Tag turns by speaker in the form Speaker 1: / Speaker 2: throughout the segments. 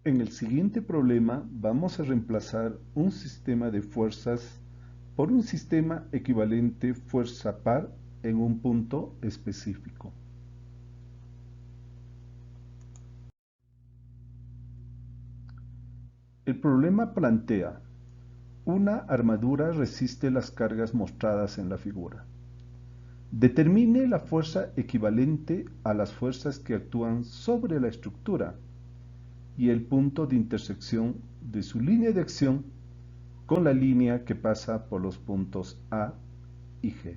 Speaker 1: En el siguiente problema vamos a reemplazar un sistema de fuerzas por un sistema equivalente fuerza par en un punto específico. El problema plantea: una armadura resiste las cargas mostradas en la figura. Determine la fuerza equivalente a las fuerzas que actúan sobre la estructura y el punto de intersección de su línea de acción con la línea que pasa por los puntos A y G.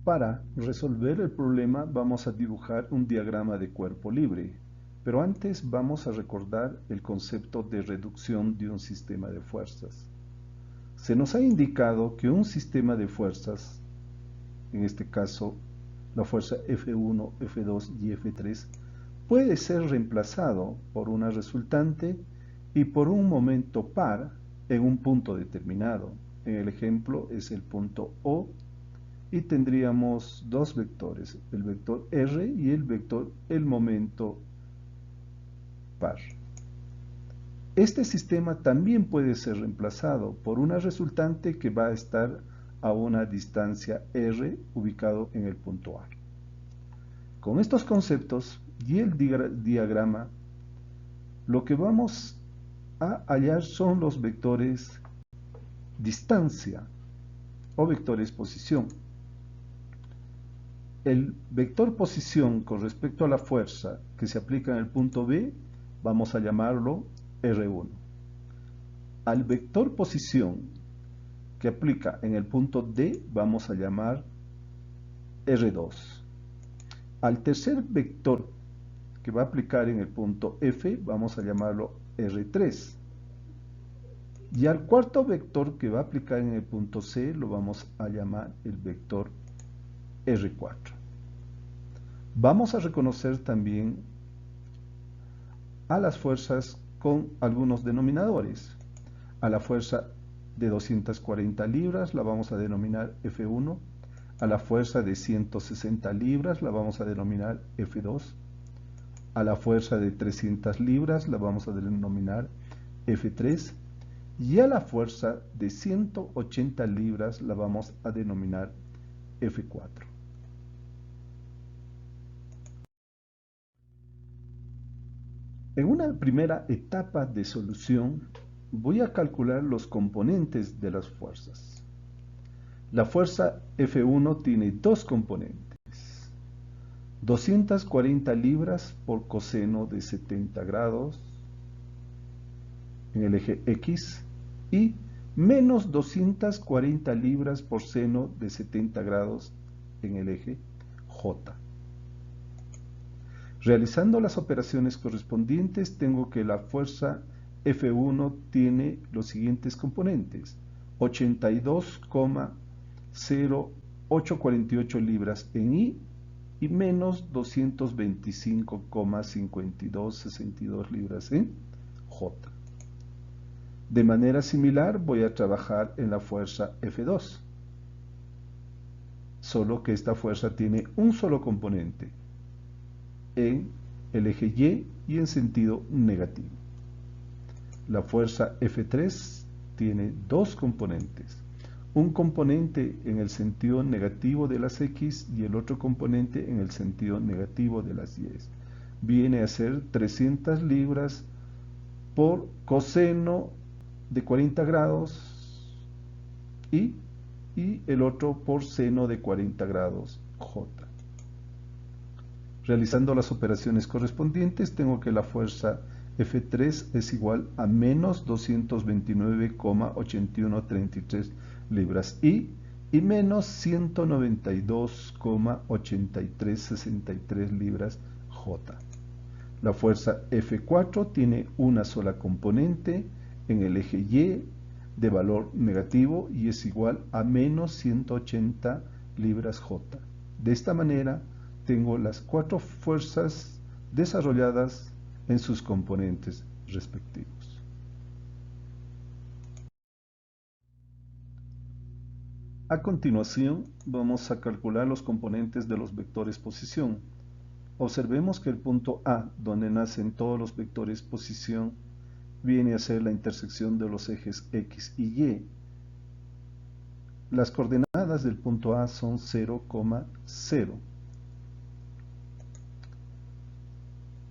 Speaker 1: Para resolver el problema vamos a dibujar un diagrama de cuerpo libre, pero antes vamos a recordar el concepto de reducción de un sistema de fuerzas. Se nos ha indicado que un sistema de fuerzas, en este caso la fuerza F1, F2 y F3, puede ser reemplazado por una resultante y por un momento par en un punto determinado. En el ejemplo es el punto O y tendríamos dos vectores, el vector R y el momento par. Este sistema también puede ser reemplazado por una resultante que va a estar a una distancia R ubicado en el punto A. Con estos conceptos y el diagrama, lo que vamos a hallar son los vectores distancia o vectores posición. El vector posición con respecto a la fuerza que se aplica en el punto B, vamos a llamarlo R1. Al vector posición que aplica en el punto D, vamos a llamar R2. Al tercer vector que va a aplicar en el punto F, vamos a llamarlo R3. Y al cuarto vector que va a aplicar en el punto C, lo vamos a llamar el vector R4. Vamos a reconocer también a las fuerzas con algunos denominadores. A la fuerza de 240 libras la vamos a denominar F1. A la fuerza de 160 libras la vamos a denominar F2. A la fuerza de 300 libras la vamos a denominar F3. Y a la fuerza de 180 libras la vamos a denominar F4. En una primera etapa de solución, voy a calcular los componentes de las fuerzas. La fuerza F1 tiene dos componentes: 240 libras por coseno de 70 grados en el eje X y menos 240 libras por seno de 70 grados en el eje J. Realizando las operaciones correspondientes, tengo que la fuerza F1 tiene los siguientes componentes: 82,0848 libras en I y menos 225,5262 libras en J. De manera similar voy a trabajar en la fuerza F2, solo que esta fuerza tiene un solo componente, en el eje Y y en sentido negativo. La fuerza F3 tiene dos componentes, un componente en el sentido negativo de las X y el otro componente en el sentido negativo de las Y. Viene a ser 300 libras por coseno de 40 grados y el otro por seno de 40 grados J. Realizando las operaciones correspondientes, tengo que la fuerza F3 es igual a menos 229,8133 libras I y menos 192,8363 libras J. La fuerza F4 tiene una sola componente en el eje Y de valor negativo y es igual a menos 180 libras J. De esta manera, tengo las cuatro fuerzas desarrolladas en sus componentes respectivos. A continuación, vamos a calcular los componentes de los vectores posición. Observemos que el punto A, donde nacen todos los vectores posición, viene a ser la intersección de los ejes X y Y. Las coordenadas del punto A son 0, 0.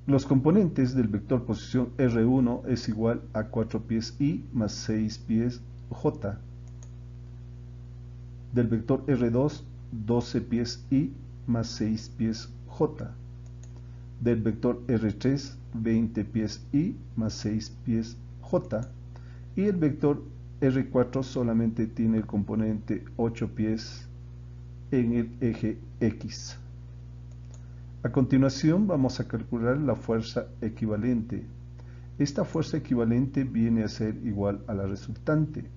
Speaker 1: Los componentes del vector posición R1 es igual a 4 pies Y más 6 pies J. Del vector R2, 12 pies Y más 6 pies J. Del vector R3, 20 pies Y más 6 pies J. Y el vector R4 solamente tiene el componente 8 pies en el eje X. A continuación vamos a calcular la fuerza equivalente. Esta fuerza equivalente viene a ser igual a la resultante,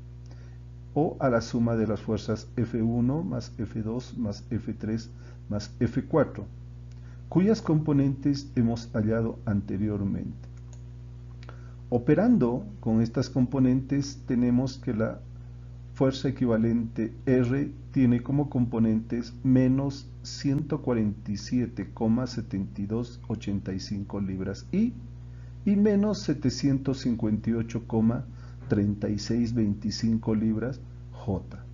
Speaker 1: o a la suma de las fuerzas F1 más F2 más F3 más F4, cuyas componentes hemos hallado anteriormente. Operando con estas componentes tenemos que la fuerza equivalente R tiene como componentes menos 147,7285 libras y menos 758,3625 libras J.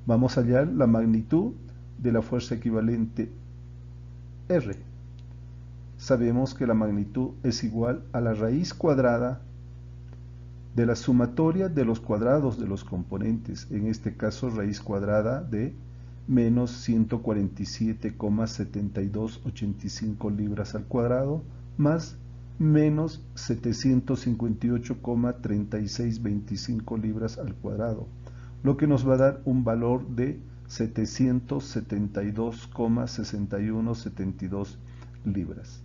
Speaker 1: Vamos a hallar la magnitud de la fuerza equivalente R. Sabemos que la magnitud es igual a la raíz cuadrada de la sumatoria de los cuadrados de los componentes, en este caso raíz cuadrada de menos 147,7285 libras al cuadrado más menos 758,3625 libras al cuadrado, lo que nos va a dar un valor de 772,6172 libras.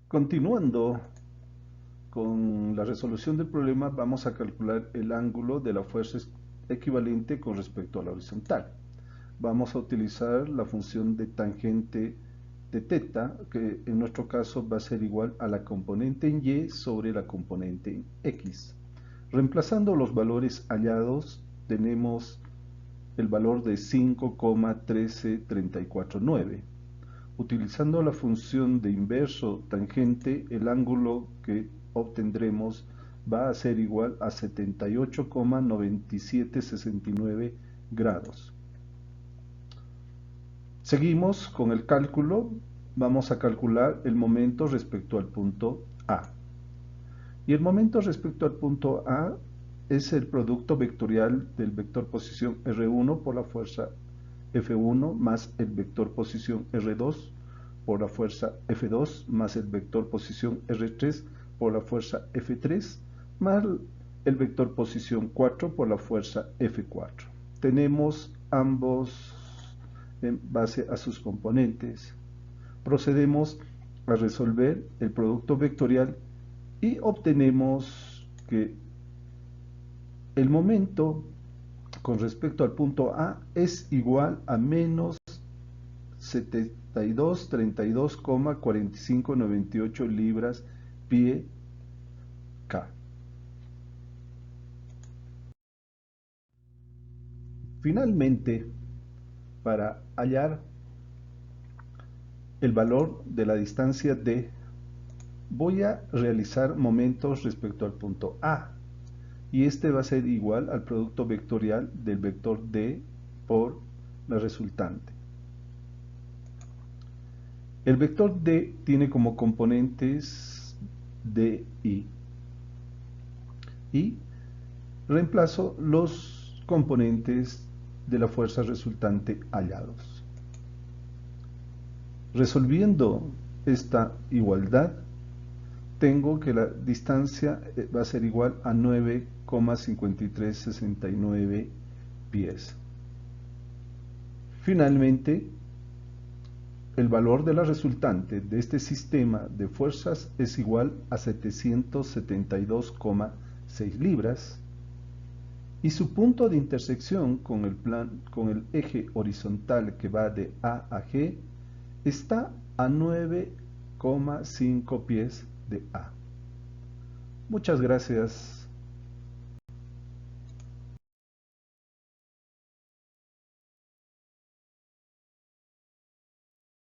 Speaker 1: Continuando con la resolución del problema, vamos a calcular el ángulo de la fuerza equivalente con respecto a la horizontal. Vamos a utilizar la función de tangente de teta, que en nuestro caso va a ser igual a la componente en Y sobre la componente en X. Reemplazando los valores hallados, tenemos el valor de 5,13349. Utilizando la función de inverso tangente, el ángulo que obtendremos va a ser igual a 78,9769 grados. Seguimos con el cálculo. Vamos a calcular el momento respecto al punto A. Y el momento respecto al punto A es el producto vectorial del vector posición R1 por la fuerza F1 más el vector posición R2 por la fuerza F2 más el vector posición R3 por la fuerza F3 más el vector posición 4 por la fuerza F4. Tenemos ambos en base a sus componentes. Procedemos a resolver el producto vectorial y obtenemos que el momento con respecto al punto A es igual a menos 7232,4598 libras pie K. Finalmente, para hallar el valor de la distancia D, voy a realizar momentos respecto al punto A, y este va a ser igual al producto vectorial del vector D por la resultante. El vector D tiene como componentes D y reemplazo los componentes de la fuerza resultante hallados. Resolviendo esta igualdad, tengo que la distancia va a ser igual a 9,5369 pies. Finalmente, el valor de la resultante de este sistema de fuerzas es igual a 772,6 libras y su punto de intersección con el eje horizontal que va de A a G está a 9,5 pies de A. Muchas gracias.